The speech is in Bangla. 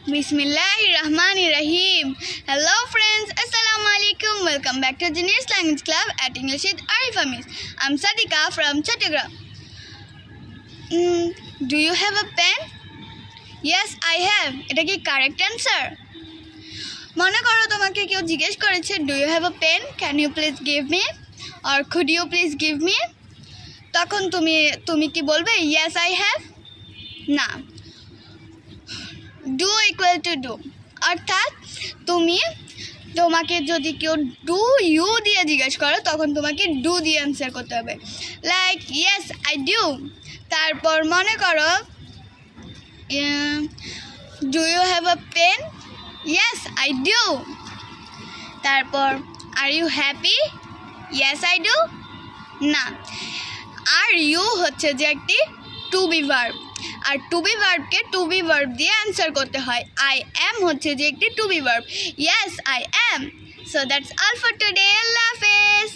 Bismillahirrahmanirrahim. Hello friends, Assalamu alaikum. Welcome back to Genius Language Club at English with Arif Amis. I'm Sadika from Chattogram. Do you have a pen? Yes, I have. এটা কি correct answer? মনে করো তোমাকে কেউ জিজ্ঞেস করেছে do you have a pen? Can you please give me? Or could you please give me? তখন তুমি কি বলবে yes I have? না, ডু ইকুয়াল টু ডু, অর্থাৎ তোমাকে যদি কেউ ডু ইউ দিয়ে জিজ্ঞেস করো তখন তোমাকে ডু দিয়ে অ্যান্সার করতে হবে। Like yes I do. তারপর মনে করো do you have a pen? Yes I do. তারপর are you happy? Yes I do. না, আর ইউ হচ্ছে যে একটি টু বি ভার্ব, আর টু বি ভার্বকে টু বি ভার্ব দিয়ে অ্যান্সার করতে হয়। আই অ্যাম হচ্ছে যে একটি to be verb. Yes I am. So that's all for today. আল্লাহ হাফেজ।